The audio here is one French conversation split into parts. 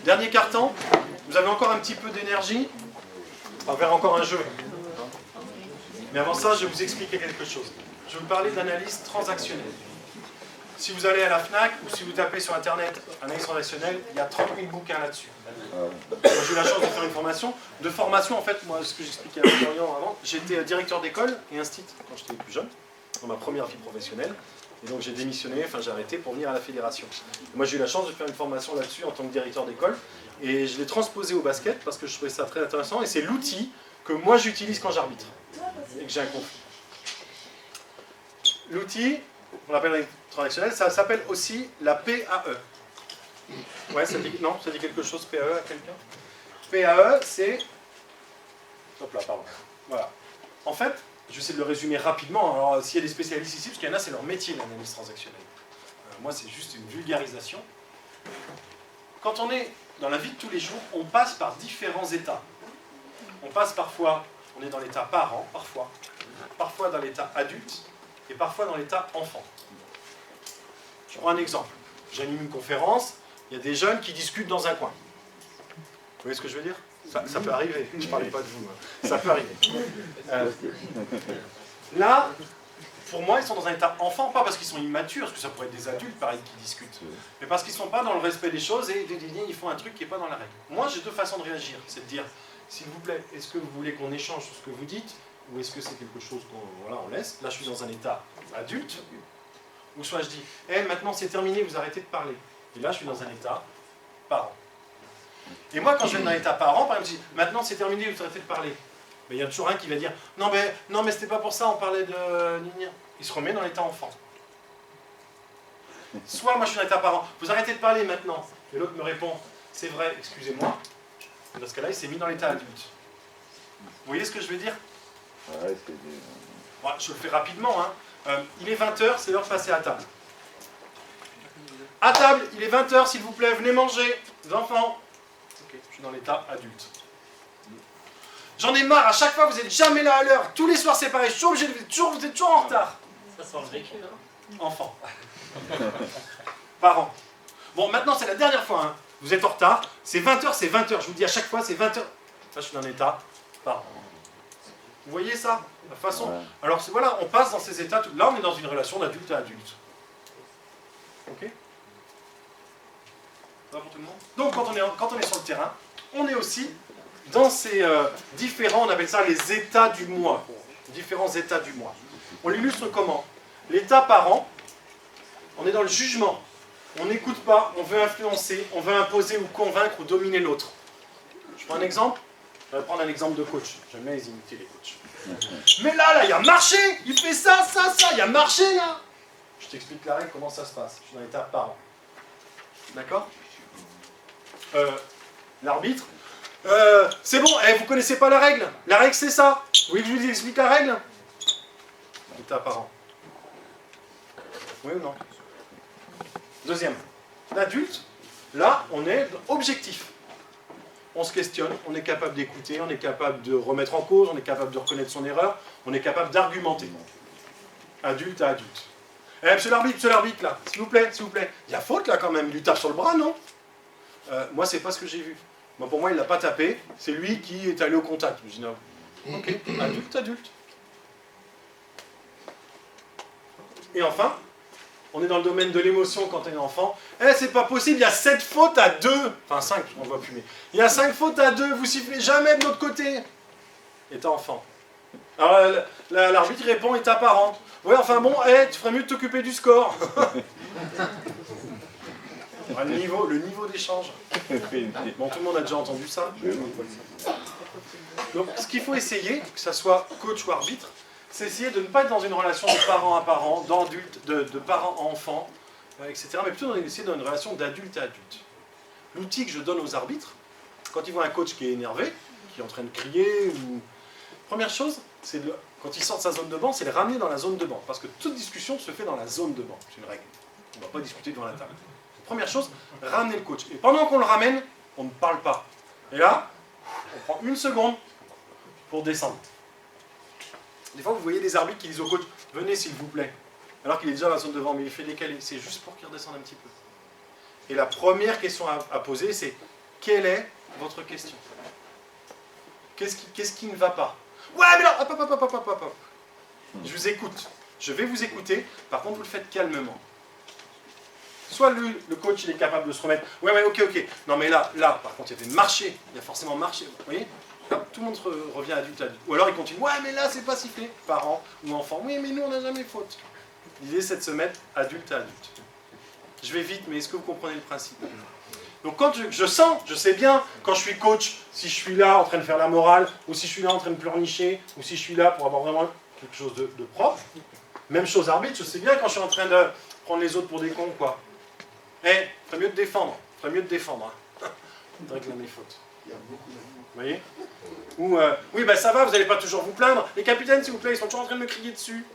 Dernier carton, vous avez encore un petit peu d'énergie. On va faire encore un jeu. Mais avant ça, je vais vous expliquer quelque chose. Je vais vous parler d'analyse transactionnelle. Si vous allez à la FNAC ou si vous tapez sur Internet analyse transactionnelle, il y a 30 000 bouquins là-dessus. Moi, j'ai eu la chance de faire une formation. De formation, en fait, moi, ce que j'expliquais à Florian avant, j'étais directeur d'école et instit quand j'étais plus jeune, dans ma première vie professionnelle. Et donc j'ai démissionné, enfin j'ai arrêté pour venir à la fédération. Et moi j'ai eu la chance de faire une formation là-dessus en tant que directeur d'école. Et je l'ai transposé au basket parce que je trouvais ça très intéressant. Et c'est l'outil que moi j'utilise quand j'arbitre et que j'ai un conflit. L'outil, on l'appelle transactionnel, ça s'appelle aussi la PAE. Ouais, ça dit, non, ça dit quelque chose, PAE à quelqu'un? PAE, c'est... Hop là, pardon. Voilà. En fait, je vais essayer de le résumer rapidement. Alors, s'il y a des spécialistes ici, parce qu'il y en a, c'est leur métier, l'analyse transactionnelle. Moi, c'est juste une vulgarisation. Quand on est dans la vie de tous les jours, on passe par différents états. On passe parfois, on est dans l'état parent, parfois dans l'état adulte, et parfois dans l'état enfant. Je prends un exemple. J'anime une conférence, il y a des jeunes qui discutent dans un coin. Vous voyez ce que je veux dire? Ça peut arriver, je ne parlais pas de vous, hein. Ça peut arriver. Là, pour moi, ils sont dans un état enfant, pas parce qu'ils sont immatures, parce que ça pourrait être des adultes, pareil, qui discutent, mais parce qu'ils ne sont pas dans le respect des choses et ils font un truc qui n'est pas dans la règle. Moi, j'ai deux façons de réagir. C'est de dire, s'il vous plaît, est-ce que vous voulez qu'on échange sur ce que vous dites, ou est-ce que c'est quelque chose qu'on laisse? Là, je suis dans un état adulte, ou soit je dis, maintenant c'est terminé, vous arrêtez de parler. Et là, je suis dans un état parent. Et moi, quand je viens dans l'état parent, par exemple, je dis, maintenant c'est terminé, vous arrêtez de parler. Mais il y a toujours un qui va dire, non mais c'était pas pour ça, on parlait de... Il se remet dans l'état enfant. Soit moi je suis dans l'état parent, vous arrêtez de parler maintenant. Et l'autre me répond, c'est vrai, excusez-moi. Dans ce cas-là, il s'est mis dans l'état adulte. Vous voyez ce que je veux dire? Ouais, c'est des... Bon, je le fais rapidement. Hein. Il est 20h, c'est l'heure de passer à table. À table, il est 20h, s'il vous plaît, venez manger, les enfants. Ok, je suis dans l'état adulte. J'en ai marre, à chaque fois vous n'êtes jamais là à l'heure. Tous les soirs c'est pareil, je suis obligé de... vous êtes toujours en retard. Ça sent le vécu, hein. Enfant. Parents. Bon, maintenant c'est la dernière fois. Hein. Vous êtes en retard, c'est 20h, c'est 20h. Je vous dis à chaque fois, c'est 20h. Ça, je suis dans l'état parent. Vous voyez ça? La façon. Ouais. Alors voilà, on passe dans ces états. Là, on est dans une relation d'adulte à adulte. Ok? Ça va pour tout le monde? Donc, quand on est sur le terrain, on est aussi dans ces différents, on appelle ça les états du moi. Différents états du moi. On l'illustre comment? L'état parent, on est dans le jugement. On n'écoute pas, on veut influencer, on veut imposer ou convaincre ou dominer l'autre. Je prends un exemple. Je vais prendre un exemple de coach. J'aime bien les imiter, les coachs. Mais là, il a marché. Il fait ça, il a marché, là. Je t'explique la règle, comment ça se passe. Je suis dans l'état parent. D'accord? L'arbitre. C'est bon, vous connaissez pas la règle? La règle, c'est ça. Vous voulez que je vous explique la règle? L'état parent. Oui ou non? Deuxième. L'adulte, là, on est objectif. On se questionne, on est capable d'écouter, on est capable de remettre en cause, on est capable de reconnaître son erreur, on est capable d'argumenter. Adulte à adulte. Monsieur l'arbitre, là, s'il vous plaît. Il y a faute, là, quand même. Il lui tape sur le bras, non? Moi, c'est pas ce que j'ai vu. Bon, pour moi, il l'a pas tapé. C'est lui qui est allé au contact. Je dis non. Ok, adulte. Et enfin, on est dans le domaine de l'émotion quand on est enfant. C'est pas possible, il y a 7 fautes à 2. Enfin 5, on voit plus, mais il y a 5 fautes à 2, vous sifflez jamais de l'autre côté. État enfant. Alors l'arbitre répond, état parent. Ouais, enfin bon, tu ferais mieux de t'occuper du score. Le niveau d'échange. Bon, tout le monde a déjà entendu ça. Donc, ce qu'il faut essayer, que ça soit coach ou arbitre, c'est essayer de ne pas être dans une relation de parent à parent, d'adulte, de parent à enfant, etc. Mais plutôt essayer dans une relation d'adulte à adulte. L'outil que je donne aux arbitres, quand ils voient un coach qui est énervé, qui est en train de crier, ou... Première chose, c'est quand il sort de sa zone de banc, c'est le ramener dans la zone de banc. Parce que toute discussion se fait dans la zone de banc. C'est une règle. On ne va pas discuter devant la table. Première chose, ramener le coach. Et pendant qu'on le ramène, on ne parle pas. Et là, on prend une seconde pour descendre. Des fois, vous voyez des arbitres qui disent au coach, venez s'il vous plaît. Alors qu'il est déjà dans la zone de banc, mais il fait décaler. C'est juste pour qu'il redescende un petit peu. Et la première question à poser, c'est, quelle est votre question? Qu'est-ce qui ne va pas? Ouais, mais là, hop, hop, hop, hop, hop, hop, hop. Je vous écoute. Je vais vous écouter. Par contre, vous le faites calmement. Soit le coach, il est capable de se remettre. Ouais, ouais, ok, ok. Non, mais là, par contre, il y avait marché. Il y a forcément marché. Vous voyez? Hop, tout le monde revient adulte. Ou alors il continue. Ouais, mais là, c'est pas sifflé. Parents ou enfants. Oui, mais nous, on n'a jamais faute. L'idée, c'est de se mettre adulte à adulte. Je vais vite, mais est-ce que vous comprenez le principe? Donc quand je sens, je sais bien, quand je suis coach, si je suis là en train de faire la morale, ou si je suis là en train de pleurnicher, ou si je suis là pour avoir vraiment quelque chose de propre. Même chose arbitre, je sais bien quand je suis en train de prendre les autres pour des cons, quoi. Eh, ferait mieux de défendre, hein. De réclamer les fautes. Vous voyez? Ou, oui, ben ça va, vous n'allez pas toujours vous plaindre. Les capitaines, s'il vous plaît, ils sont toujours en train de me crier dessus.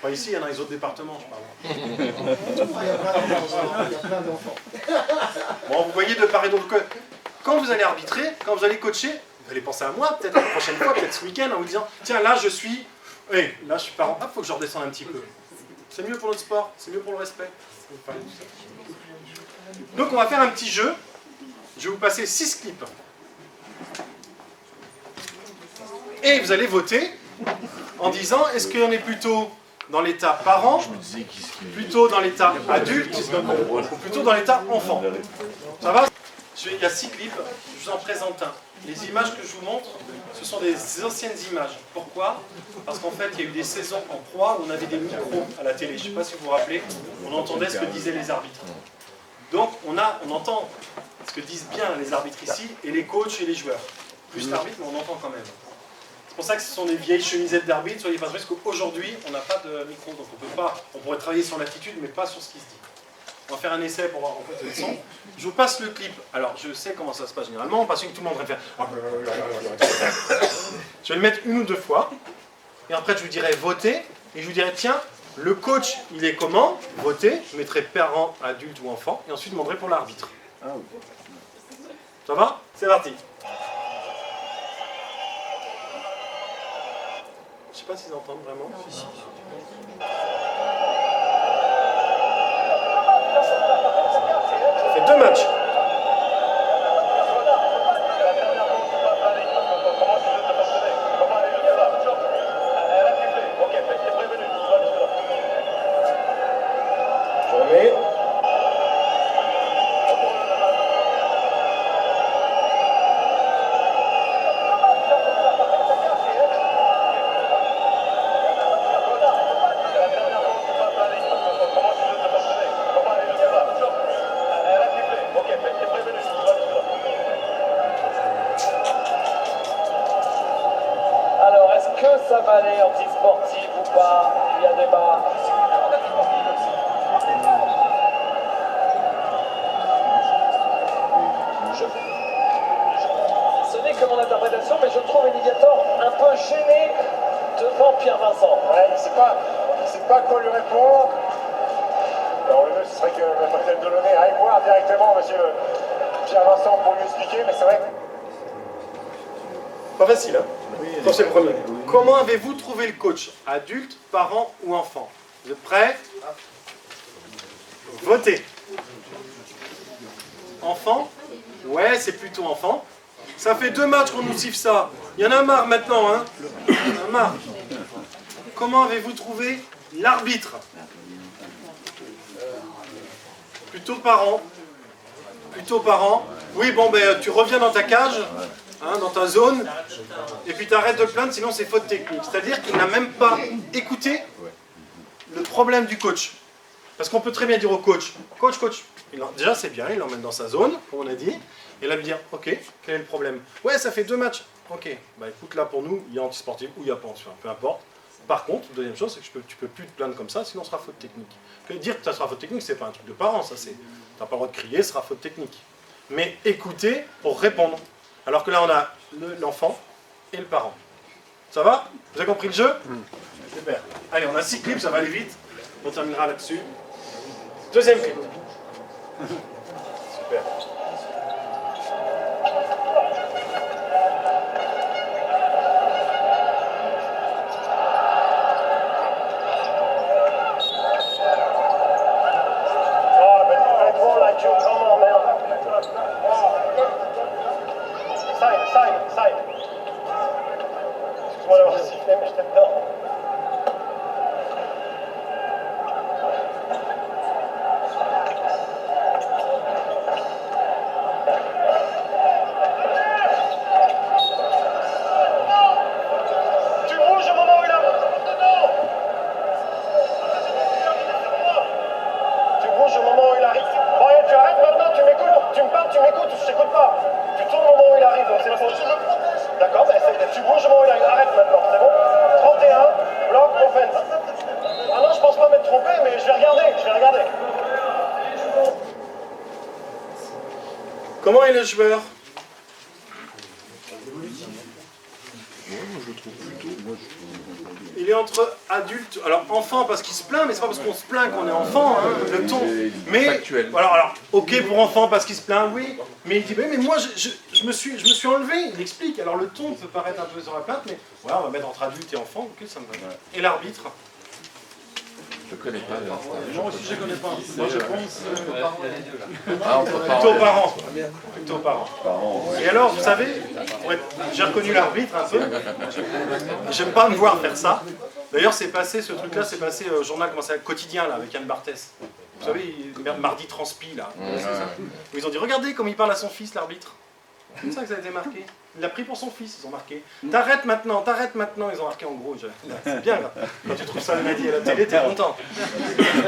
Pas ici, il y en a dans les autres départements, je parle. Il y a plein d'enfants. Bon, vous voyez de part et d'autre que quand vous allez arbitrer, quand vous allez coacher, vous allez penser à moi, peut-être la prochaine fois, peut-être ce week-end, en vous disant, tiens, là je suis parent, il faut que je redescende un petit peu. C'est mieux pour notre sport, c'est mieux pour le respect. Donc on va faire un petit jeu. Je vais vous passer 6 clips. Et vous allez voter en disant, est-ce qu'on est plutôt dans l'état parent, plutôt dans l'état adulte, ou plutôt dans l'état enfant? Ça va? Il y a 6 clips, je vous en présente un. Les images que je vous montre, ce sont des anciennes images. Pourquoi? Parce qu'en fait, il y a eu des saisons en proie où on avait des micros à la télé. Je ne sais pas si vous vous rappelez, on entendait ce que disaient les arbitres. Donc, on entend ce que disent bien les arbitres ici, et les coachs et les joueurs. Plus l'arbitre, mais on entend quand même. C'est pour ça que ce sont des vieilles chemisettes d'arbitre, soyez pas surpris, parce qu'aujourd'hui, on n'a pas de micro, donc on pourrait travailler sur l'attitude, mais pas sur ce qui se dit. On va faire un essai pour voir en fait le son. Je vous passe le clip. Alors, je sais comment ça se passe généralement, parce que tout le monde va faire... Je vais le mettre 1 ou 2 fois, et après je vous dirai voter, et je vous dirai, tiens, le coach, il est comment? Voter, je mettrai parent, adulte ou enfant, et ensuite je demanderai pour l'arbitre. Ça va? C'est parti. Je sais pas s'ils entendent vraiment. Ça fait 2 matchs. Je remets. Alors, est-ce que ça va aller en petite sportive ou pas? Il y a débat. Ce n'est que mon interprétation, mais je trouve Eligator un peu gêné devant Pierre Vincent. Ouais, c'est pas quoi lui répondre. Alors le mieux ce serait que Mademoiselle Delaunay aille voir directement monsieur Pierre Vincent pour lui expliquer, mais c'est vrai. Pas facile, hein? Ça, c'est le premier. Comment avez-vous trouvé le coach? Adulte, parent ou enfant? Vous êtes prêts? Votez. Enfant? Ouais, c'est plutôt enfant. Ça fait 2 matchs qu'on nous siffle ça. Il y en a marre maintenant, hein? Il y en a marre. Comment avez-vous trouvé l'arbitre? Plutôt parent. Plutôt parent. Oui, bon, ben, tu reviens dans ta cage. Hein, dans ta zone, et puis tu arrêtes de le plaindre, sinon c'est faute technique. C'est-à-dire qu'il n'a même pas écouté le problème du coach. Parce qu'on peut très bien dire au coach, coach, déjà c'est bien, il l'emmène dans sa zone, comme on a dit, et là lui dire, ok, quel est le problème? Ouais, ça fait 2 matchs. Ok, bah écoute, là pour nous, il y a anti-sportif ou il y a pas anti-sportif, peu importe. Par contre, deuxième chose, c'est que tu peux plus te plaindre comme ça, sinon ce sera faute technique. Que dire que ça sera faute technique, c'est pas un truc de parent, ça c'est... T'as pas le droit de crier, ce sera faute technique. Mais écoutez pour répondre. Alors que là, on a l'enfant et le parent. Ça va? Vous avez compris le jeu? Super. Allez, on a 6 clips, ça va aller vite. On terminera là-dessus. Deuxième clip. Super. Ah, ben tu fais trop là, tu comment, merde. Comment est le joueur? Il est entre adultes, alors enfant parce qu'il se plaint, mais c'est pas parce qu'on se plaint qu'on est enfant, hein, le ton. Mais voilà, alors ok pour enfant parce qu'il se plaint, oui. Mais il dit mais moi je me suis enlevé. Il explique. Alors le ton peut paraître un peu sur la plainte, mais voilà, on va mettre entre adulte et enfant, ok, ça me va. Et l'arbitre? Je connais pas. Moi aussi je connais pas. Moi je pense Plutôt parents. Plutôt parents. Et alors, vous savez, j'ai reconnu l'arbitre un peu. J'aime pas me voir faire ça. D'ailleurs, c'est passé, ce truc-là, c'est passé au journal, comment ça, quotidien, là, avec Yann Barthès. Vous savez, mardi transpi, là. Où ils ont dit, regardez comme il parle à son fils, l'arbitre. C'est comme ça que ça a été marqué. Il l'a pris pour son fils, ils ont marqué. T'arrêtes maintenant, ils ont marqué en gros. C'est bien, là. Quand tu trouves ça le midi à la télé, t'es content.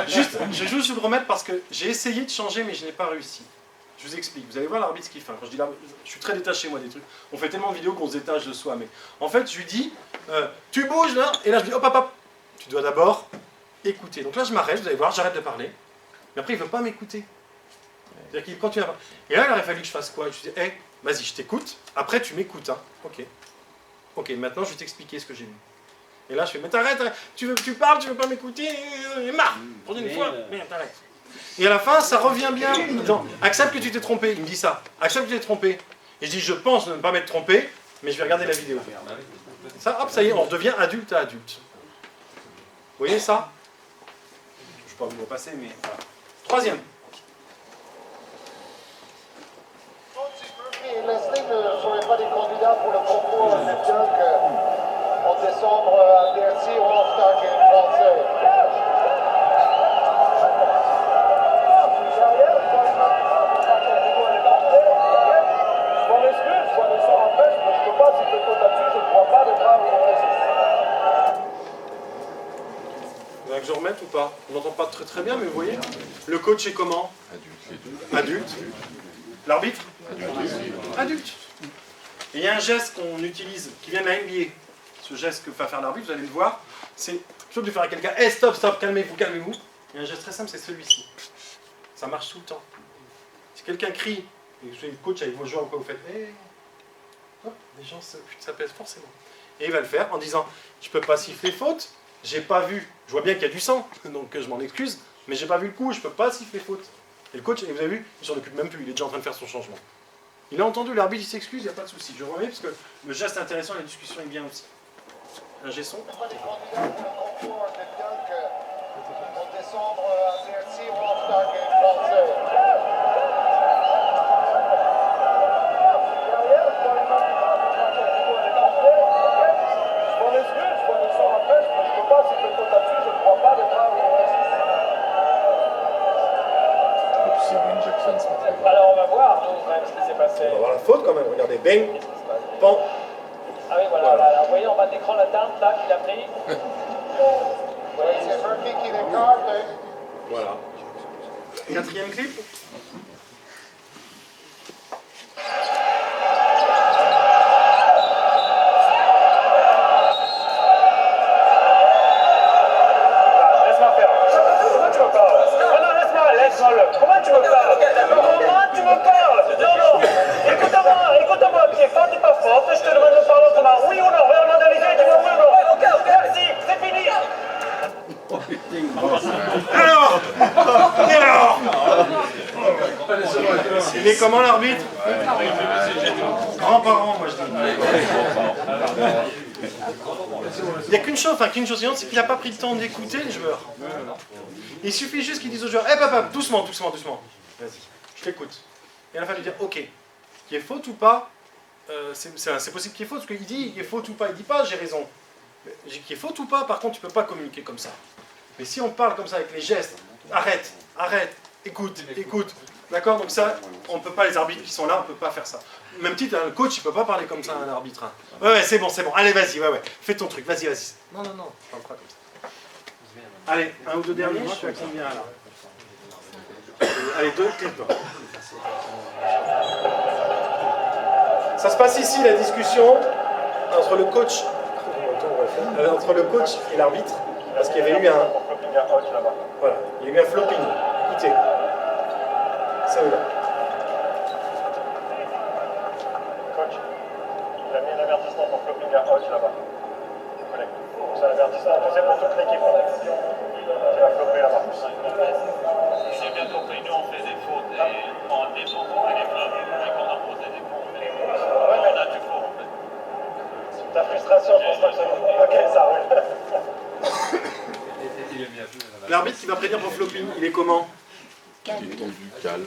Juste, je veux juste le remettre parce que j'ai essayé de changer, mais je n'ai pas réussi. Je vous explique, vous allez voir l'arbitre ce qu'il fait. Quand je dis l'arbitre, je suis très détaché moi des trucs. On fait tellement de vidéos qu'on se détache de soi, mais en fait je lui dis, tu bouges là, et là je lui dis, hop hop hop, tu dois d'abord écouter. Donc là je m'arrête, vous allez voir, j'arrête de parler, mais après il ne veut pas m'écouter. C'est-à-dire qu'il continue à parler. Et là il aurait fallu que je fasse quoi? Je lui dis, hey, vas-y, je t'écoute, après tu m'écoutes, hein. Ok, maintenant je vais t'expliquer ce que j'ai vu. Et là je fais, mais t'arrêtes, tu parles, tu veux pas m'écouter, marre, pour une fois, merde, t'arrêtes. Et à la fin, ça revient bien. Accepte que tu t'es trompé. Il me dit ça. Accepte que tu t'es trompé. Et je dis, je pense ne pas m'être trompé, mais je vais regarder la vidéo. Ça, hop, ça y est, on redevient adulte à adulte. Vous voyez ça? Je ne vais pas vous le repasser, mais voilà. Troisième. Leslie ne serait pas des candidats pour le concours en décembre à DRC ou en Stargate français. Que je remette ou pas? On n'entend pas très bien, mais vous voyez, le coach est comment? Adulte. L'arbitre? Adulte. Et il y a un geste qu'on utilise, qui vient de la NBA. Ce geste que va faire l'arbitre, vous allez le voir, c'est plutôt que de faire à quelqu'un, hey, stop, calmez-vous. Il y a un geste très simple, c'est celui-ci. Ça marche tout le temps. Si quelqu'un crie, et que vous soyez le coach avec vos joueurs ou quoi, vous faites, hey, les gens ça pèse forcément. Et il va le faire en disant, je peux pas siffler faute. J'ai pas vu, je vois bien qu'il y a du sang, donc je m'en excuse, mais j'ai pas vu le coup, je peux pas siffler faute. Et le coach, et vous avez vu, il s'en occupe même plus, il est déjà en train de faire son changement. Il a entendu, l'arbitre il s'excuse, il n'y a pas de souci. Je remets parce que le geste est intéressant, la discussion est bien aussi. Un gesson. Pas des candidats pour le concours en décembre à DRC ou en Stargate français. Alors on va voir, nous, quand même, ce qui s'est passé. On va voir la faute quand même, regardez, bang, pan. Ah oui, voilà. Là, vous voyez en bas de l'écran la teinte là qu'il a pris. C'est Murphy qui l'écarte. Voilà. Quatrième clip. Laisse-moi faire. Comment tu me parles? Non, laisse-moi-le. Comment tu me parles? Comment tu me parles? Non. Écoute-moi, Pierre, quand t'es pas forte, je te demande de parler autrement. Oui ou non? On a analysé, dis-moi oui ou non? Ok, merci, c'est fini. Alors, il est comment l'arbitre? Grand-parent, moi je dis. Il n'y a qu'une chose, c'est qu'il n'a pas pris le temps d'écouter le joueur. Il suffit juste qu'il dise au joueur, hé papa, doucement. Vas-y, je t'écoute. Et à la fin, il lui dit, ok, qu'il y ait faute ou pas, c'est possible qu'il y ait faute, parce qu'il dit, il y ait faute ou pas, il dit pas, j'ai raison. Qu'il y ait faute ou pas, par contre, tu peux pas communiquer comme ça. Mais si on parle comme ça avec les gestes, arrête, écoute, d'accord? Donc ça, on ne peut pas, les arbitres qui sont là, on ne peut pas faire ça. Même titre, un coach, il ne peut pas parler comme ça à un arbitre. Hein. Ouais, c'est bon, allez, vas-y, fais ton truc, vas-y. Non, je parle pas comme ça. Allez, un ou deux derniers, je suis à combien là? Allez, 2 clips. Ça se passe ici, la discussion entre le coach, et l'arbitre. Parce qu'il y avait eu un... Voilà, il y a eu un flopping. Écoutez. C'est là. flopping à Hodge là-bas. Collègue. C'est un avertissement, c'est pour toute l'équipe. Qui va flopper là-bas. J'ai bien compris, nous on fait des fautes et en défense on fait des flops. Et quand on pose des défauts, on fait des fautes. On a du faux en fait. Ta frustration, je pense pas que c'est... Ok, ça, oui. L'arbitre qui va prévenir pour flopping, il est comment? Il est tendu, calme.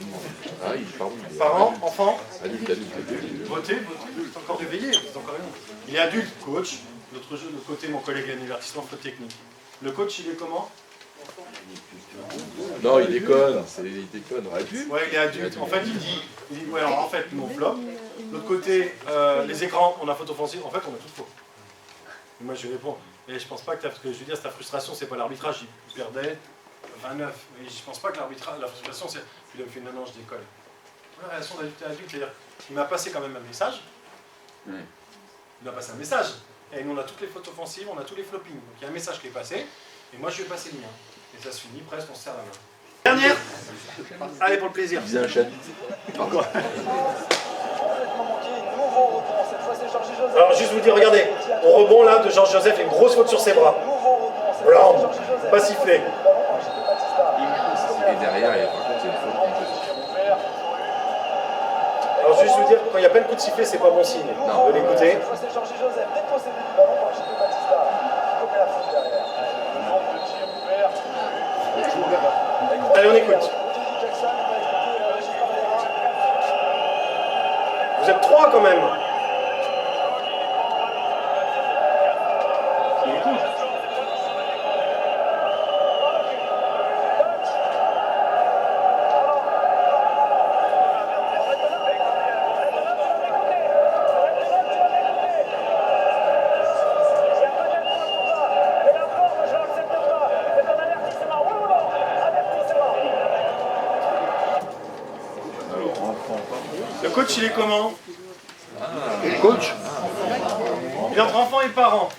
Ah, il parle. Parents, enfants? Adulte, adulte, adulte. Votez, vous êtes encore réveillé, vous êtes encore réveillé. Il est adulte, coach. L'autre jeu, de côté, mon collègue, il a un avertissement faute technique. Le coach, il est comment? Non, il déconne. Il déconne. Adulte. Ouais, il est adulte. En fait, il dit ouais, alors en fait, nous on flop. De l'autre côté, les écrans, on a faute offensive. En fait, on a tout faux. Et moi, je lui réponds. Et je pense pas que ce que je veux dire, c'est ta frustration, c'est pas l'arbitrage. Il perdait 29. Mais je pense pas que l'arbitrage, la frustration, c'est. Puis il me fait non, je décolle. La réaction d'adulte à adulte, c'est-à-dire, il m'a passé quand même un message. Il m'a passé un message. Et nous, on a toutes les fautes offensives, on a tous les floppings. Donc il y a un message qui est passé. Et moi, je lui ai passé le mien. Et ça se finit, presque, on se serre la main. Dernière. Allez, pour le plaisir. Il faisait un chabit. Encore. Complètement manqué, nouveau rebond, cette fois c'est Georges Joseph. Alors juste vous dire, regardez, au rebond là de Georges Joseph, il y a une grosse faute sur ses bras. Nouveau rebond, cette Blanc, fois c'est Georges Joseph. pas sifflé. Et derrière, il y a par contre, c'est une faute. Alors juste vous dire, quand il y a plein de coups de sifflet, c'est pas bon signe de l'écouter. Cette fois c'est Georges Joseph, dépossédé du ballon par J.P. Batista. Comme la faute derrière. Le nombre de tirs ouverts. Allez, on écoute. Jackson n'a pas écouté Régis Barrera. Vous êtes trois quand même. Le coach, il est comment? Coach. Il est entre enfants et parents.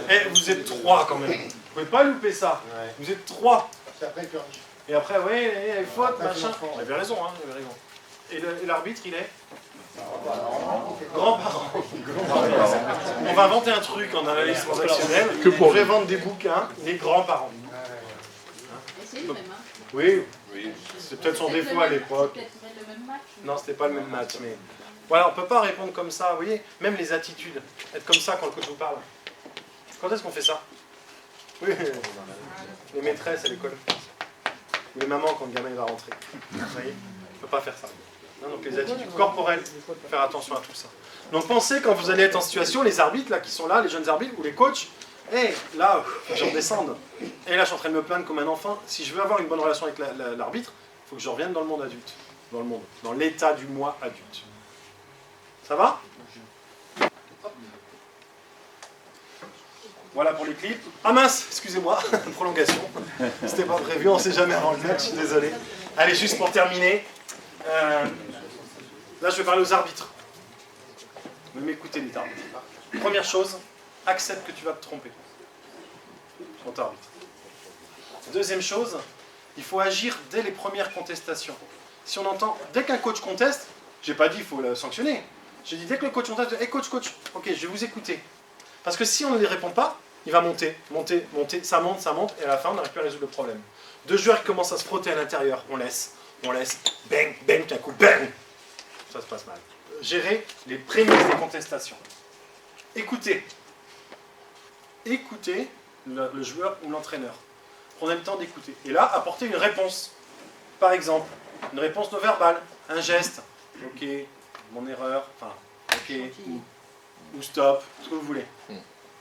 Eh, vous êtes trois quand même. Vous pouvez pas louper ça. Vous êtes trois. Et après, oui, faute, machin. Vous avez raison, hein, vous avez raison. Et l'arbitre, il est grand-parent. On va inventer un truc en analyse transactionnelle. Que pour Je vais vendre des bouquins, les grands-parents. C'est le même, hein. Oui, c'est peut-être son défaut à l'époque. Peut-être le même match. Non, c'était pas le même match, mais voilà, on peut pas répondre comme ça. Vous voyez, même les attitudes, être comme ça quand le coach vous parle. Quand est-ce qu'on fait ça? Oui, les maîtresses à l'école. Ou les mamans quand le gamin il va rentrer. Vous voyez, on peut pas faire ça. Non, donc les attitudes corporelles, faut faire attention à tout ça. Donc pensez quand vous allez être en situation, les arbitres là qui sont là, les jeunes arbitres ou les coachs, hey, là, faut que je redescende. Et là, je suis en train de me plaindre comme un enfant. Si je veux avoir une bonne relation avec l'arbitre, il faut que je revienne dans le monde adulte. Dans le monde, dans l'état du moi adulte. Ça va? Voilà pour les clips. Ah mince, excusez-moi, prolongation. C'était pas prévu, on sait jamais avant le match, je suis désolé. Allez, juste pour terminer. Là, je vais parler aux arbitres. Vous m'écoutez, les arbitres. Première chose, accepte que tu vas te tromper. Quand tu arbitres. Deuxième chose, il faut agir dès les premières contestations. Si on entend, dès qu'un coach conteste, j'ai pas dit il faut le sanctionner. J'ai dit dès que le coach conteste, hey coach, ok, je vais vous écouter. Parce que si on ne lui répond pas, il va monter, ça monte, et à la fin on n'arrive plus à résoudre le problème. Deux joueurs qui commencent à se frotter à l'intérieur, on laisse, bang, bang, d'un coup, bang. Ça se passe mal. Gérer les prémices des contestations. Écoutez le joueur ou l'entraîneur. Prenez le temps d'écouter. Et là, apportez une réponse. Par exemple, une réponse non verbale, un geste. Ok, mon erreur, enfin, ok, ou stop, ce que vous voulez.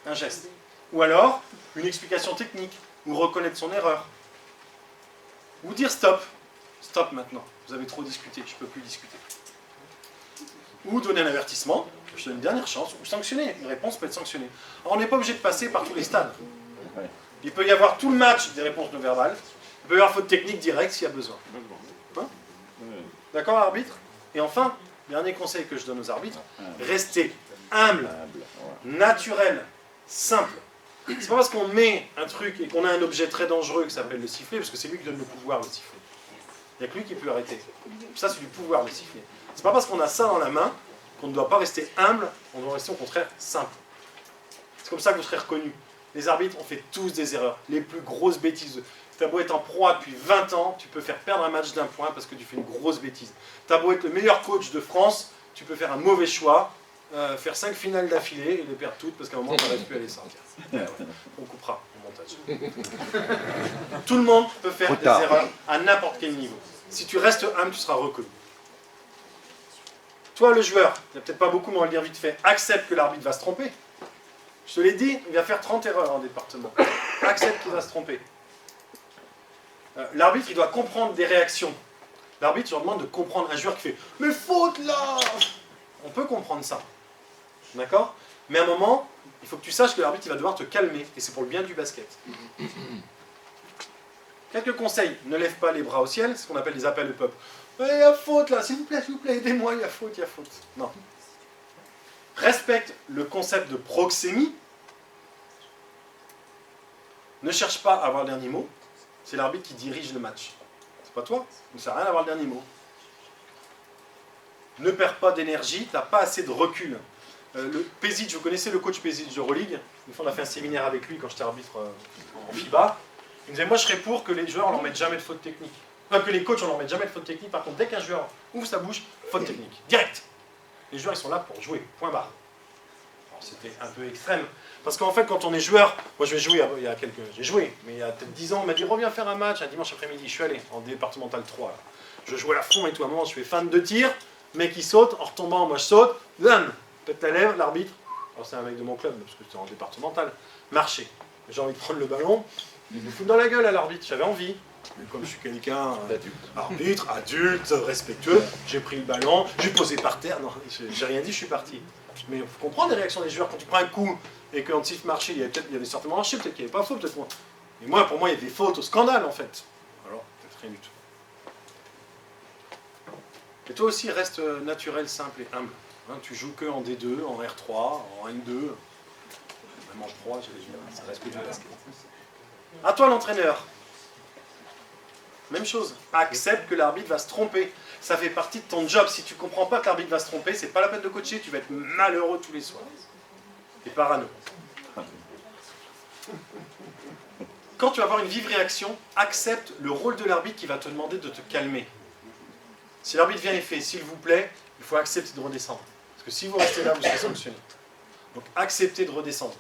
Un geste. Ou alors, une explication technique, ou reconnaître son erreur. Ou dire stop. Stop maintenant, vous avez trop discuté, je ne peux plus discuter. Ou donner un avertissement, je donne une dernière chance, ou sanctionner. Une réponse peut être sanctionnée. Alors, on n'est pas obligé de passer par tous les stades. Il peut y avoir tout le match des réponses non verbales. Il peut y avoir faute technique directe s'il y a besoin. Hein? D'accord, arbitre? Et enfin, dernier conseil que je donne aux arbitres, restez humble, naturel, simple. C'est pas parce qu'on met un truc et qu'on a un objet très dangereux qui s'appelle le sifflet, parce que c'est lui qui donne le pouvoir, le sifflet. Il n'y a que lui qui peut arrêter. Ça, c'est du pouvoir, le sifflet. C'est pas parce qu'on a ça dans la main qu'on ne doit pas rester humble, on doit rester au contraire simple. C'est comme ça que vous serez reconnus. Les arbitres, on fait tous des erreurs, les plus grosses bêtises. T'as beau être en proie depuis 20 ans, tu peux faire perdre un match d'un point parce que tu fais une grosse bêtise. T'as beau être le meilleur coach de France, tu peux faire un mauvais choix, faire 5 finales d'affilée et les perdre toutes parce qu'à un moment, tu n'arrives plus à les sortir. On coupera au montage. Tout le monde peut faire des erreurs à n'importe quel niveau. Si tu restes humble, tu seras reconnu. Toi, le joueur, il n'y a peut-être pas beaucoup, mais on va le dire vite fait, accepte que l'arbitre va se tromper. Je te l'ai dit, il va faire 30 erreurs en département. Accepte qu'il va se tromper. L'arbitre, il doit comprendre des réactions. L'arbitre, je leur demande de comprendre un joueur qui fait « Mais faute là !» On peut comprendre ça. D'accord? Mais à un moment, il faut que tu saches que l'arbitre, il va devoir te calmer. Et c'est pour le bien du basket. Quelques conseils. Ne lève pas les bras au ciel. C'est ce qu'on appelle les appels de peuple. « Il y a faute là, s'il vous plaît, aidez-moi, il y a faute, il y a faute. » Non. Respecte le concept de proxémie. Ne cherche pas à avoir le dernier mot. C'est l'arbitre qui dirige le match. C'est pas toi. Ça ne sert à rien d'avoir le dernier mot. Ne perds pas d'énergie, tu n'as pas assez de recul. Le Pezic, vous connaissez le coach Pezic de Euroleague? Une fois, on a fait un séminaire avec lui quand j'étais arbitre en FIBA. Il me disait, moi je serais pour que les joueurs ne leur mettent jamais de faute technique. Que les coachs ne leur mettent jamais de faute technique. Par contre, dès qu'un joueur ouvre sa bouche, faute technique. Direct. Les joueurs, ils sont là pour jouer. Point barre. C'était un peu extrême. Parce qu'en fait, quand on est joueur, moi je vais jouer, j'ai joué, mais il y a peut-être 10 ans, on m'a dit reviens faire un match un dimanche après-midi. Je suis allé en départemental 3. Là. Je jouais à fond et tout. À un moment, je fais fin de tir, mec il saute, en retombant, moi je saute, bam, pète la lèvre, l'arbitre. Alors c'est un mec de mon club, parce que c'était en départemental. Marché. J'ai envie de prendre le ballon, il me fout dans la gueule à l'arbitre, j'avais envie. Mais comme je suis quelqu'un, arbitre, adulte, respectueux, j'ai pris le ballon, j'ai posé par terre, non, j'ai rien dit, je suis parti. Mais il faut comprendre les réactions des joueurs quand tu prends un coup et qu'en siffle marché, il y avait certainement marché, peut-être qu'il n'y avait pas faute, peut-être moi. Et moi, pour moi, il y avait des fautes au scandale en fait. Alors, peut-être rien du tout. Et toi aussi, reste naturel, simple et humble. Hein, tu joues que en D2, en R3, en N2, même en 3, ça reste que du basket. À toi l'entraîneur. Même chose, accepte que l'arbitre va se tromper. Ça fait partie de ton job. Si tu ne comprends pas que l'arbitre va se tromper, c'est pas la peine de coacher, tu vas être malheureux tous les soirs. Et parano. Quand tu vas avoir une vive réaction, accepte le rôle de l'arbitre qui va te demander de te calmer. Si l'arbitre vient et fait « s'il vous plaît », il faut accepter de redescendre. Parce que si vous restez là, vous serez sanctionné. Donc acceptez de redescendre.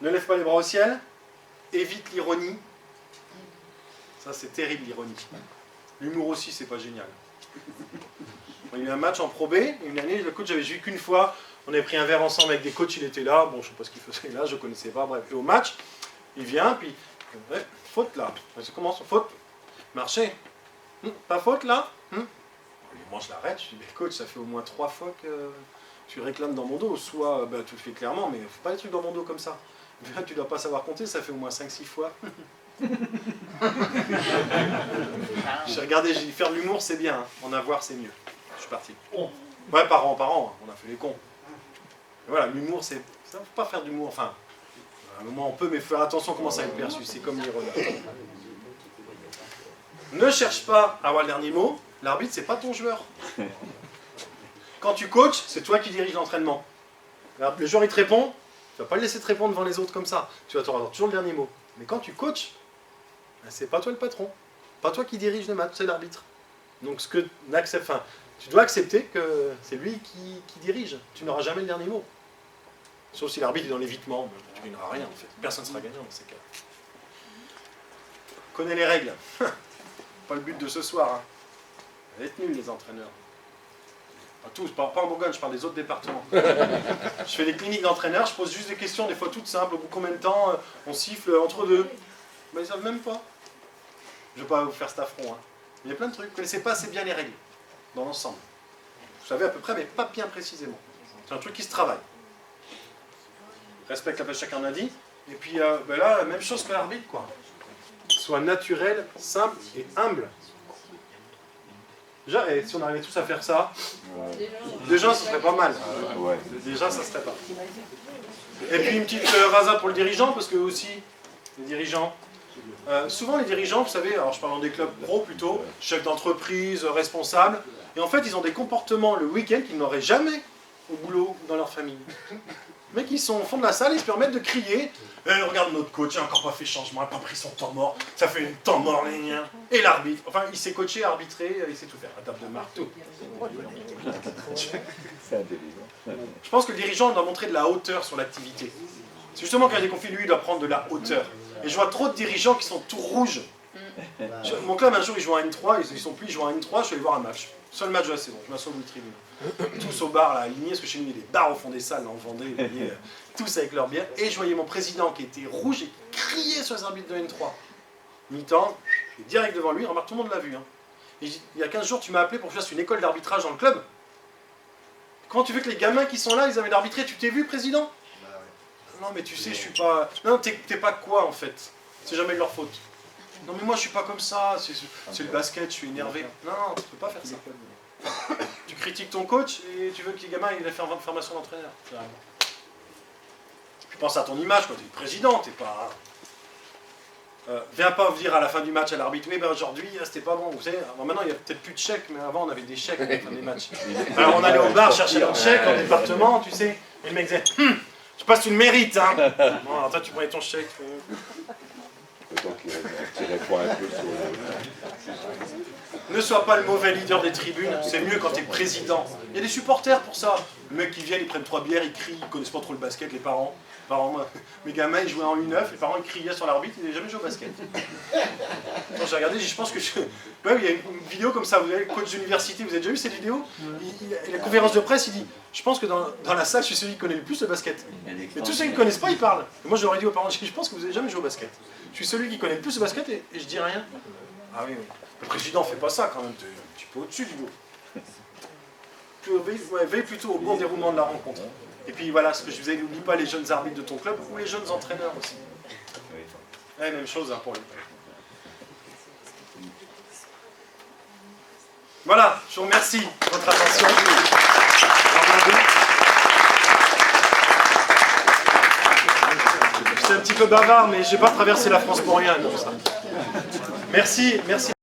Ne lève pas les bras au ciel, évite l'ironie. Ça, c'est terrible, l'ironie. L'humour aussi, c'est pas génial. Il y a eu un match en Pro B, une année, le coach, j'avais vu qu'une fois, on avait pris un verre ensemble avec des coachs, il était là, bon, je sais pas ce qu'il faisait là, je connaissais pas, bref. Et au match, il vient, puis, ouais, faute là. Ça commence, faute, marché. Pas faute là. Moi, je l'arrête, je dis, mais coach, ça fait au moins 3 fois que tu réclames dans mon dos, soit bah, tu le fais clairement, mais fais pas des trucs dans mon dos comme ça. Tu dois pas savoir compter, ça fait au moins 5-6 fois. J'ai regardé, j'ai dit faire de l'humour c'est bien, hein. En avoir c'est mieux. Je suis parti. Ouais, par an, on a fait les cons. Et voilà, l'humour c'est. Ça ne faut pas faire d'humour, enfin. À un moment on peut, mais faire attention comment ça va être perçu, c'est comme l'ironie. Ne cherche pas à avoir le dernier mot, l'arbitre c'est pas ton joueur. Quand tu coaches, c'est toi qui dirige l'entraînement. Le joueur il te répond, tu vas pas le laisser te répondre devant les autres comme ça. Tu vas avoir toujours le dernier mot. Mais quand tu coaches, c'est pas toi le patron, pas toi qui dirige le match, c'est l'arbitre. Donc tu dois accepter que c'est lui qui dirige. Tu n'auras jamais le dernier mot. Sauf si l'arbitre est dans l'évitement, tu n'auras rien en fait. Personne ne sera gagnant dans ces cas. Connais les règles. Pas le but de ce soir. Hein. Être nuls les entraîneurs. Pas tous, pas en Bourgogne, je parle des autres départements. Je fais des cliniques d'entraîneurs, je pose juste des questions, des fois toutes simples. Au bout de combien de temps on siffle entre deux? Mais ils savent même pas. Je ne vais pas vous faire cet affront. Hein. Il y a plein de trucs. Vous ne connaissez pas assez bien les règles, dans l'ensemble. Vous savez à peu près, mais pas bien précisément. C'est un truc qui se travaille. Respecte la place chacun a dit. Et puis ben là, même chose que l'arbitre, quoi. Soit naturel, simple et humble. Déjà, et si on arrivait tous à faire ça, déjà, ce serait pas mal. Déjà, ça serait pas. Et puis une petite rasade pour le dirigeant, parce que aussi, les dirigeants, souvent les dirigeants, vous savez, alors je parle dans des clubs pro plutôt, chefs d'entreprise, responsables, et en fait ils ont des comportements le week-end qu'ils n'auraient jamais au boulot ou dans leur famille. Les mecs, ils sont au fond de la salle, ils se permettent de crier. Regarde notre coach, il n'a encore pas fait changement, il n'a pas pris son temps mort. Ça fait un temps mort, les miens. Et l'arbitre. Enfin, il s'est coaché, arbitré, il sait tout faire. La table de marque, tout. C'est un délire. Je pense que le dirigeant doit montrer de la hauteur sur l'activité. C'est justement quand il y a des conflits, lui, il doit prendre de la hauteur. Et je vois trop de dirigeants qui sont tout rouges. Mon club, un jour, ils jouent à N3, ils sont plus, ils jouent à N3, je suis allé voir un match. Seul match de la saison, je m'assois au bout de tribune. Tous au bar, là, alignés, parce que chez nous, il y a des bars au fond des salles, là, en Vendée, vous voyez, tous avec leur bière. Et je voyais mon président qui était rouge et qui criait sur les arbitres de N3. Mi-temps, je suis direct devant lui, remarque, tout le monde l'a vu. Hein. Et il y a 15 jours, tu m'as appelé pour que je fasse une école d'arbitrage dans le club. Comment tu veux que les gamins qui sont là, ils avaient d'arbitrer? Tu t'es vu, président? Non, mais tu sais, je suis pas... Non, t'es pas quoi, en fait. C'est jamais de leur faute. Non, mais moi, je suis pas comme ça. C'est le basket, je suis énervé. Non, tu peux pas faire ça. Tu critiques ton coach et tu veux que les gamins aient fait une formation d'entraîneur. Puis pense à ton image, quand t'es président, t'es pas... viens pas dire à la fin du match à l'arbitre, oui, ben aujourd'hui, c'était pas bon. Vous savez, maintenant, il y a peut-être plus de chèques, mais avant, on avait des chèques à la fin des matchs. Alors, on allait au bar chercher un chèque en département, tu sais, et le mec disait, je pense que tu le mérites, hein. Bon, alors toi, tu prenais ton chèque. Autant qu'il répond un peu sur... Ne sois pas le mauvais leader des tribunes, c'est mieux quand tu es président. Il y a des supporters pour ça. Les mecs qui viennent, ils prennent 3 bières, ils crient, ils connaissent pas trop le basket, les parents. Mes gamins, ils jouaient en U9, les parents, ils criaient sur l'arbitre, ils n'avaient jamais joué au basket. Quand j'ai regardé, je pense que... Ouais, il y a une vidéo comme ça, vous avez le coach d'université, vous avez déjà vu cette vidéo? La conférence de presse, il dit, je pense que dans la salle, je suis celui qui connaît le plus le basket. Mais tous ceux qui ne connaissent pas, ils parlent. Et moi, je leur ai dit aux parents, je pense que vous n'avez jamais joué au basket. Je suis celui qui connaît le plus le basket et je dis rien. Ah oui, oui. Le président ne fait pas ça quand même, tu es un petit peu au-dessus du lot. Veille plutôt au bon déroulement de la rencontre. Et puis voilà, ce que je vous ai dit, n'oublie pas les jeunes arbitres de ton club ou les jeunes entraîneurs aussi. Ouais, même chose hein, pour lui. Voilà, je vous remercie de votre attention. C'est un petit peu bavard, mais je n'ai pas traversé la France pour rien. Donc ça. Merci, merci.